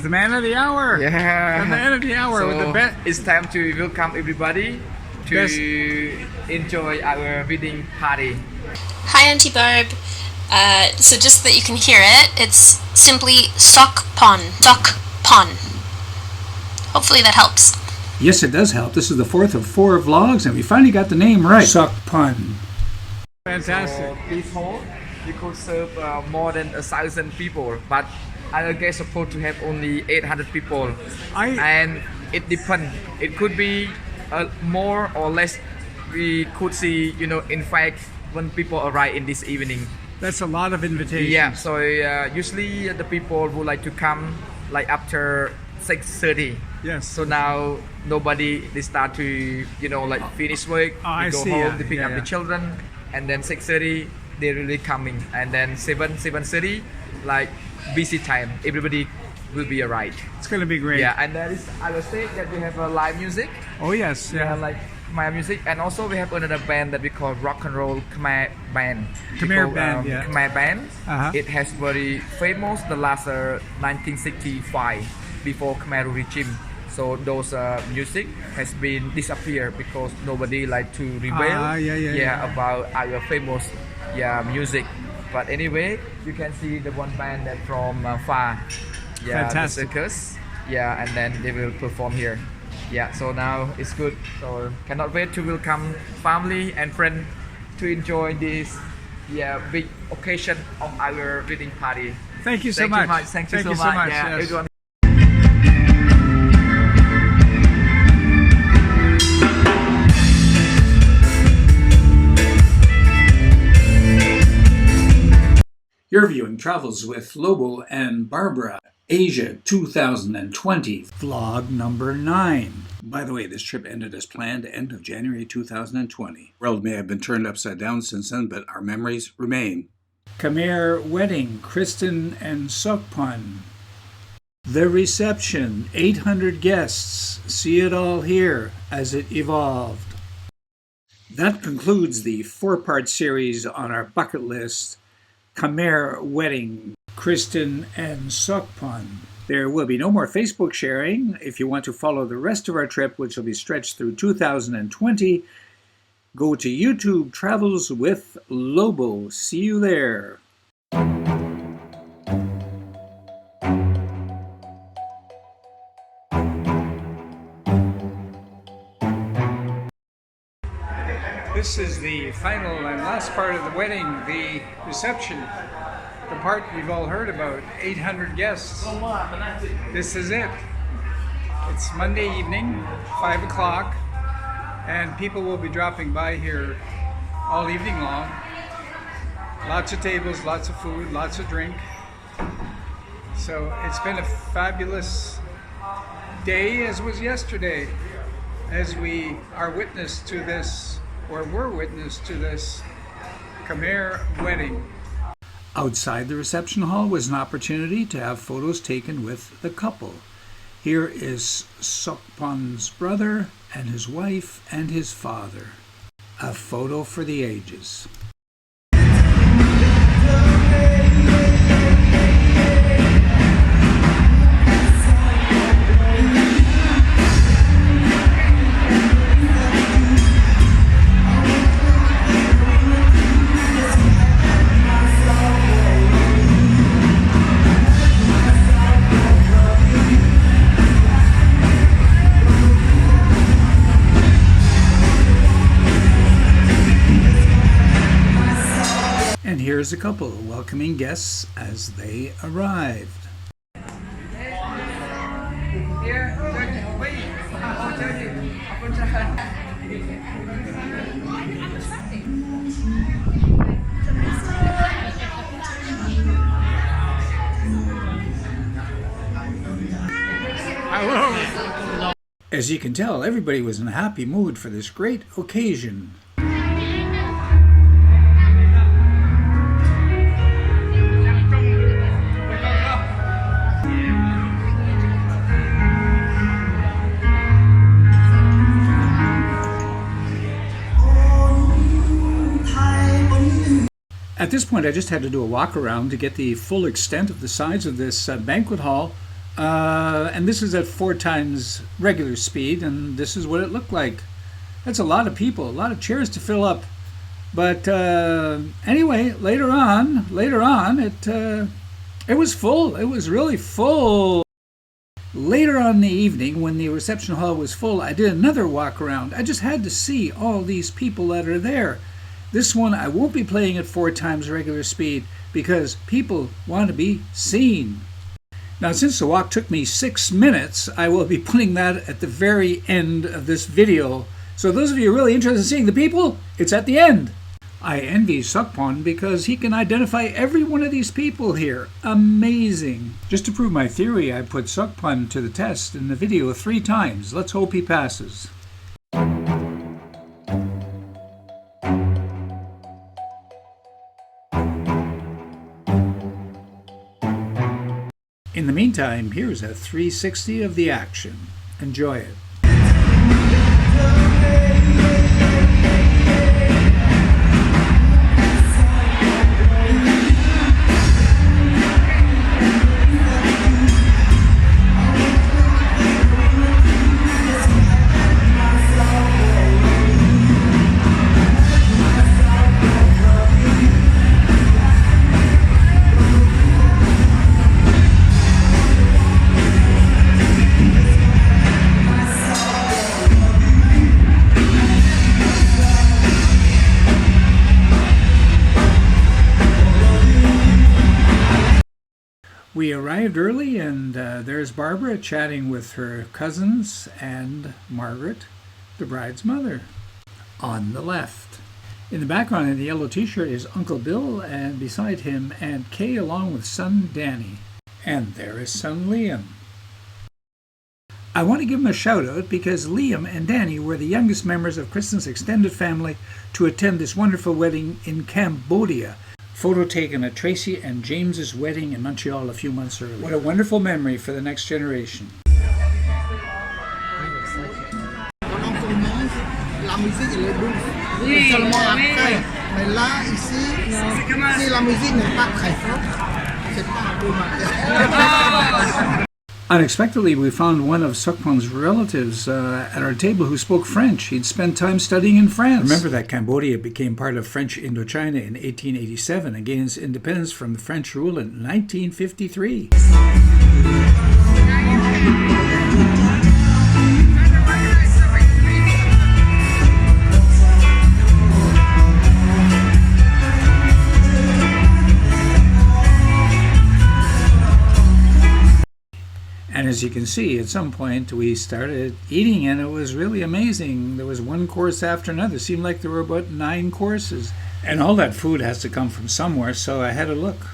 the man of the hour. Yeah. The man of the hour So with the best. it's time to welcome everybody to enjoy our wedding party. Hi Auntie Barb. So just that you can hear it, it's simply Sokphon. Sokphon. Hopefully that helps. Yes, it does help. This is the fourth of 4 vlogs, and we finally got the name right. Sokphon. Fantastic. So this hall, you could serve more than 1,000 people, but our guest supposed to have only 800 people. And it depends. It could be more or less. We could see, in fact, when people arrive in this evening. That's a lot of invitations. Yeah, so usually the people would like to come like after 6:30. Yes. So now nobody, they start to like finish work, they go home, they pick up the children, and then 6:30 they're really coming, and then 7:30 like busy time, everybody will be alright. It's going to be great. Yeah, and that is, I will say that we have a live music. Oh yes. Yeah, like Khmer music, and also we have another band that we call rock and roll Khmer band. Khmer band, yeah. Khmer band. Uh-huh. It has very famous the last 1965 before Khmer regime. So those music has been disappeared because nobody like to reveal about our famous music. But anyway, you can see the one band that from far. Yeah, fantastic. The circus. Yeah, and then they will perform here. Yeah, so now it's good. So cannot wait to welcome family and friends to enjoy this big occasion of our wedding party. Thank you so much. Thank you so much. Yeah, yes. everyone. You're viewing Travels with Lobo and Barbara, Asia 2020, vlog number 9. By the way, this trip ended as planned end of January 2020. The world may have been turned upside down since then, but our memories remain. Khmer Wedding, Kristin and Sokphon. The reception, 800 guests. See it all here as it evolved. That concludes the 4-part series on our bucket list, Khmer Wedding, Kristin and Sokphon. There will be no more Facebook sharing. If you want to follow the rest of our trip, which will be stretched through 2020, go to YouTube Travels with Lobo. See you there. This is the final and last part of the wedding, the reception. The part we've all heard about, 800 guests. This is it. It's Monday evening, 5 o'clock, and people will be dropping by here all evening long. Lots of tables, lots of food, lots of drink. So it's been a fabulous day, as was yesterday, as we are witness to this, or were witness to this Khmer wedding. Outside the reception hall was an opportunity to have photos taken with the couple. Here is Sokphon's brother and his wife and his father. A photo for the ages. And here's a couple welcoming guests as they arrived. Hello. As you can tell, everybody was in a happy mood for this great occasion. At this point, I just had to do a walk around to get the full extent of the size of this banquet hall. And this is at 4 times regular speed, and this is what it looked like. That's a lot of people, a lot of chairs to fill up. But anyway, later on, it was full. It was really full. Later on in the evening, when the reception hall was full, I did another walk around. I just had to see all these people that are there. This one I won't be playing at 4 times regular speed because people want to be seen. Now, since the walk took me 6 minutes, I will be putting that at the very end of this video. So those of you really interested in seeing the people, it's at the end. I envy Sokphon because he can identify every one of these people here. Amazing. Just to prove my theory, I put Sokphon to the test in the video 3 times. Let's hope he passes. In the meantime, here's a 360 of the action. Enjoy it. We arrived early, and there's Barbara chatting with her cousins and Margaret, the bride's mother, on the left. In the background in the yellow t-shirt is Uncle Bill, and beside him Aunt Kay along with son Danny. And there is son Liam. I want to give him a shout out because Liam and Danny were the youngest members of Kristin's extended family to attend this wonderful wedding in Cambodia. Photo taken at Tracy and James's wedding in Montreal a few months earlier. What a wonderful memory for the next generation. Unexpectedly, we found one of Sokphon's relatives at our table who spoke French. He'd spent time studying in France. Remember that Cambodia became part of French Indochina in 1887 and gained its independence from the French rule in 1953. And as you can see, at some point we started eating, and it was really amazing. There was one course after another. It seemed like there were about 9 courses. And all that food has to come from somewhere, so I had a look.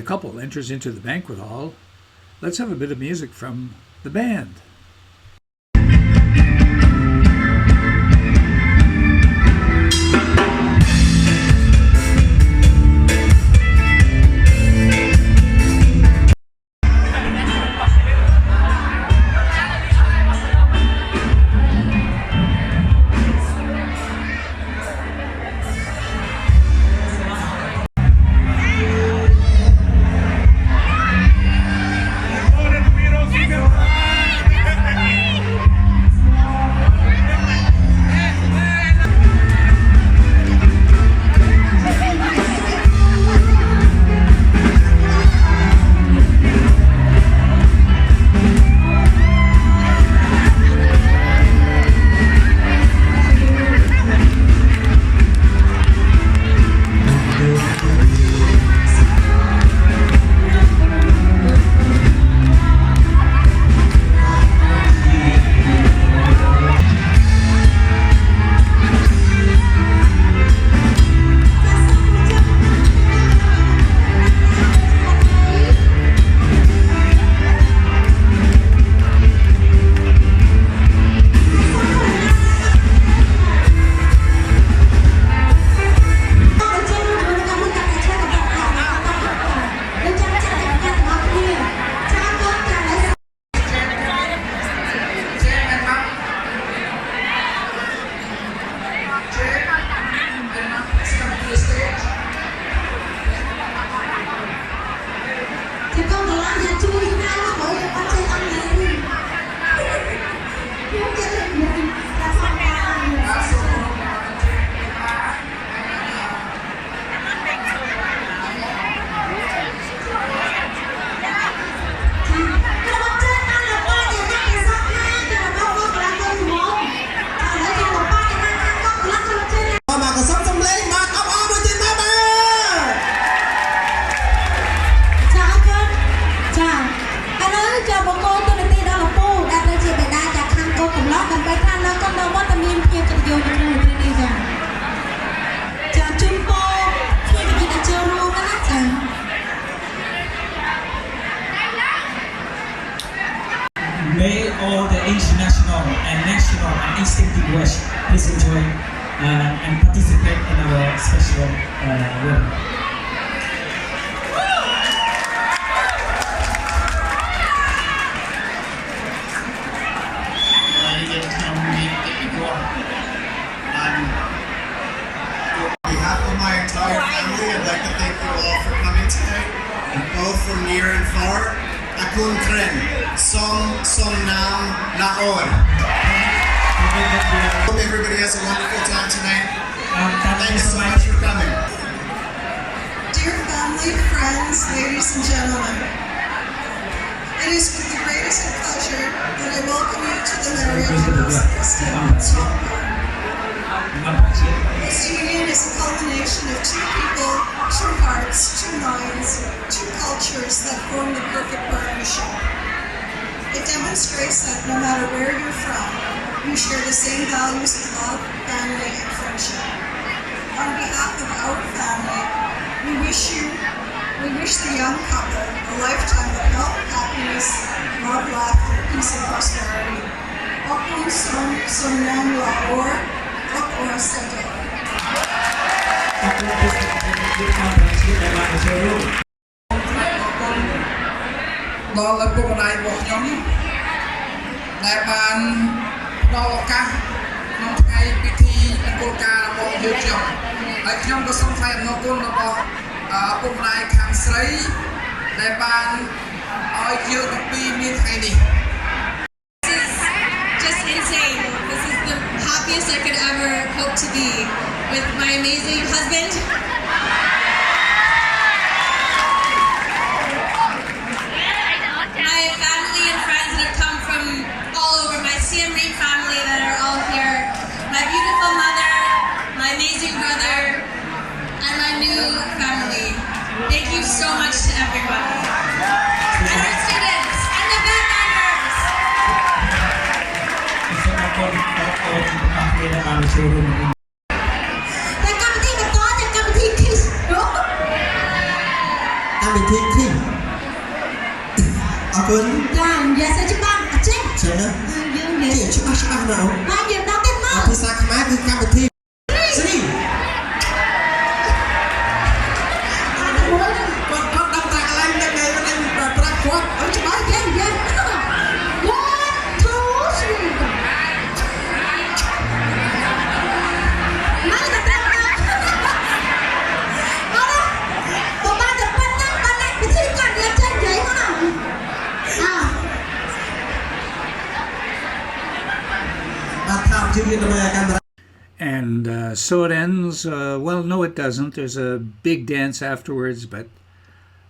Couple enters into the banquet hall. Let's have a bit of music from the band. instinctive wish. Please enjoy and participate in our special wedding. Ladies and gentlemen, on behalf of my entire family, I'd like to thank you all for coming tonight, and both from near and far. Akun Kren, Som Nam Naor. Hope everybody has a wonderful time tonight. Thanks so much for coming. Dear family, friends, ladies and gentlemen, it is with the greatest of pleasure that I welcome you to the marriage of Kristin and Sokphon. This union is a culmination of two people, two hearts, two minds, two cultures that form the perfect partnership. It demonstrates that no matter where you're from, you share the same values of love, family, and friendship. On behalf of our family, we wish the young couple a lifetime of health, happiness, love, laughter, peace, and prosperity. Okun Som Nam Laor, Okor Sedo. ដល់ឪពុកម្ដាយរបស់ខ្ញុំដែលបានផ្ដល់ឱកាសក្នុងថ្ងៃពិធីមង្គលការរបស់យើងខ្ញុំហើយខ្ញុំក៏សូមថ្លែងអំណរគុណរបស់ឪពុកម្ដាយខាងស្រីដែលបានឲ្យយើងទាំងពីរមានថ្ងៃនេះ This is just insane. This is the happiest I could ever hope to be with my amazing husband. My family and friends that have come from all over, my SIEM REAP family that are all here, my beautiful mother, my amazing brother, and my new family. Thank you so much to everyone. And our students, and the band members. សូមអរគុណដល់បងប្អូនទាំងអស់គ្នាដែលបានចូលរួម តែកម្មវិធីបន្តจากកម្មវិធី Kiss កម្មវិធីទីអរគុណ ចានិយាយសិនច្បាស់អញ្ចឹង ចឹងណា យើងនិយាយ ច្បាស់ណាស់ ហើយយើងដល់ទៀតមក ភាសាខ្មែរគឺកម្មវិធីស្រី គាត់អត់ដឹងតែកន្លែងតែគេមិនប្រើប្រាស់គាត់ អត់ច្បាស់យើង 1 2 3មកដល់ដល់អត់បងបានតែប៉ុណ្ណឹងបានតែពិធីការយើងចេញនិយាយមកណា And so it ends. Well, no, it doesn't. There's a big dance afterwards, but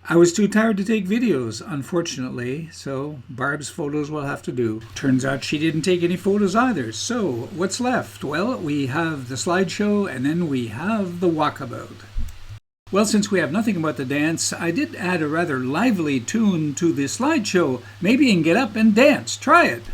I was too tired to take videos, unfortunately, so Barb's photos will have to do. Turns out she didn't take any photos either. So what's left? Well, we have the slideshow, and then we have the walkabout. Well, since we have nothing about the dance, I did add a rather lively tune to the slideshow. Maybe you can get up and dance. Try it.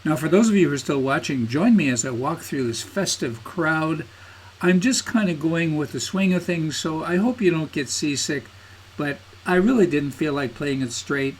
Now, for those of you who are still watching, join me as I walk through this festive crowd. I'm just kind of going with the swing of things, so I hope you don't get seasick, but I really didn't feel like playing it straight.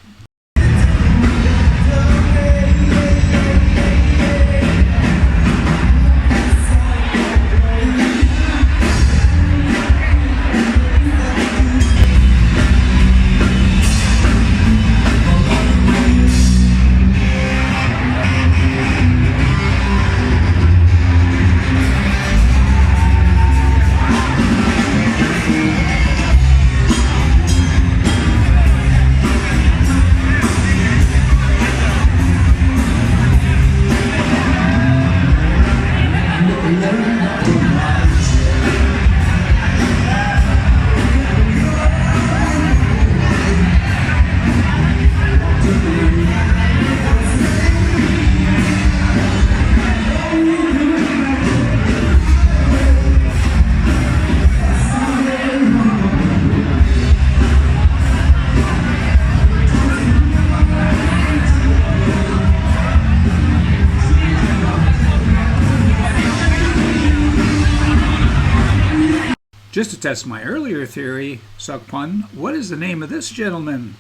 Just to test my earlier theory, Sokphon, what is the name of this gentleman?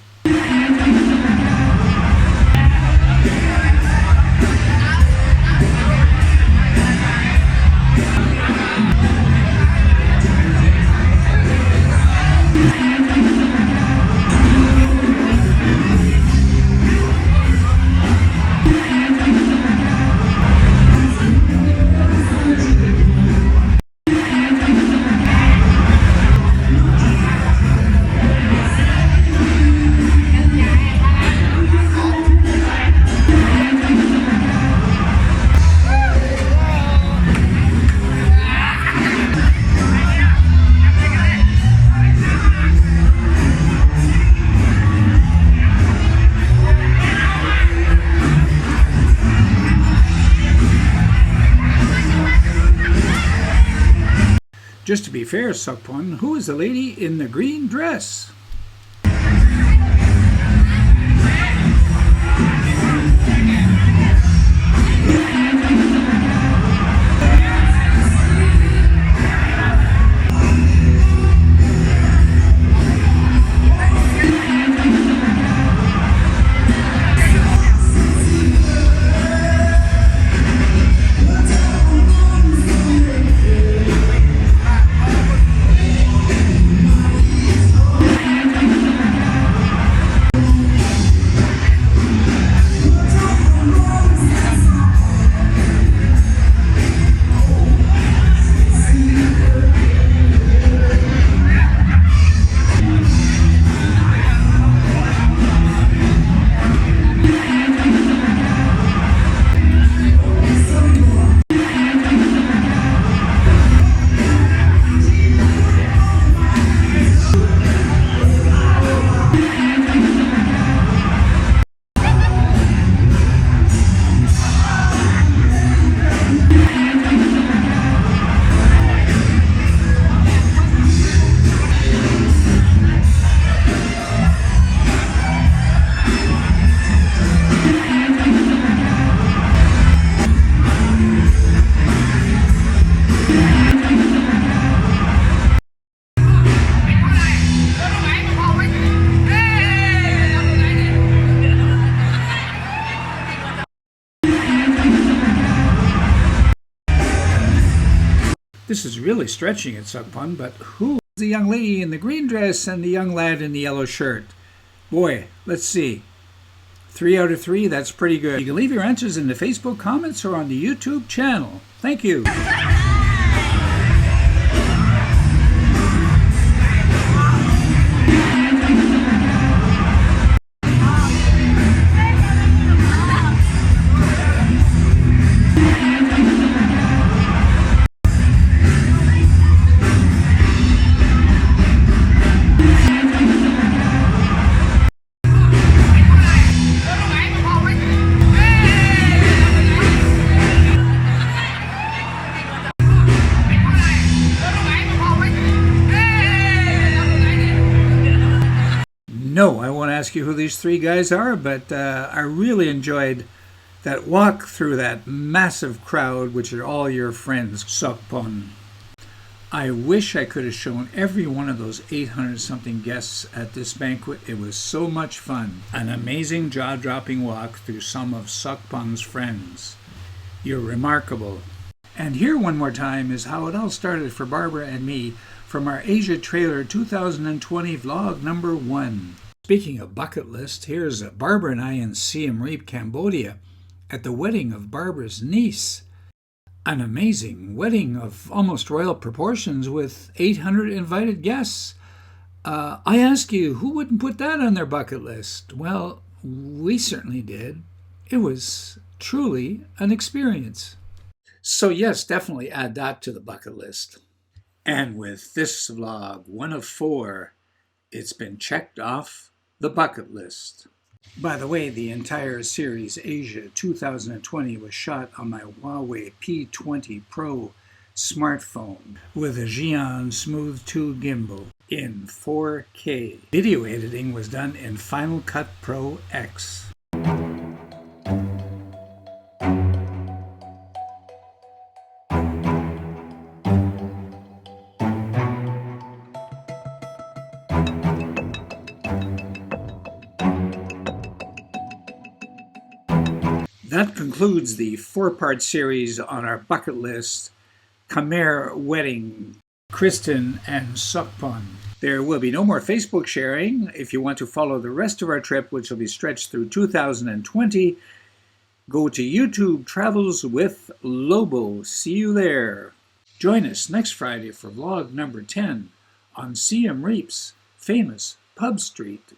Just to be fair, Sokphon, who is the lady in the green dress? This is really stretching it, Sokphon, but who is the young lady in the green dress and the young lad in the yellow shirt? Boy, let's see. 3 out of 3, that's pretty good. You can leave your answers in the Facebook comments or on the YouTube channel. Thank you. No, I won't ask you who these 3 guys are, but I really enjoyed that walk through that massive crowd, which are all your friends, Sokphon. I wish I could have shown every one of those 800-something guests at this banquet. It was so much fun. An amazing jaw-dropping walk through some of Sokphon's friends. You're remarkable. And here one more time is how it all started for Barbara and me from our Asia Trailer 2020 vlog number 1. Speaking of bucket list, here's Barbara and I in SIEM REAP, Cambodia, at the wedding of Barbara's niece. An amazing wedding of almost royal proportions with 800 invited guests. I ask you, who wouldn't put that on their bucket list? Well, we certainly did. It was truly an experience. So yes, definitely add that to the bucket list. And with this vlog, 1 of 4, it's been checked off the bucket list. By the way, the entire series Asia 2020 was shot on my Huawei P20 Pro smartphone with a Xeon Smooth 2 gimbal in 4K. Video editing was done in Final Cut Pro X. That concludes the 4-part series on our bucket list, Khmer Wedding, Kristin and Sokphon. There will be no more Facebook sharing. If you want to follow the rest of our trip, which will be stretched through 2020, go to YouTube Travels with Lobo. See you there. Join us next Friday for vlog number 10 on SIEM REAP's famous Pub Street.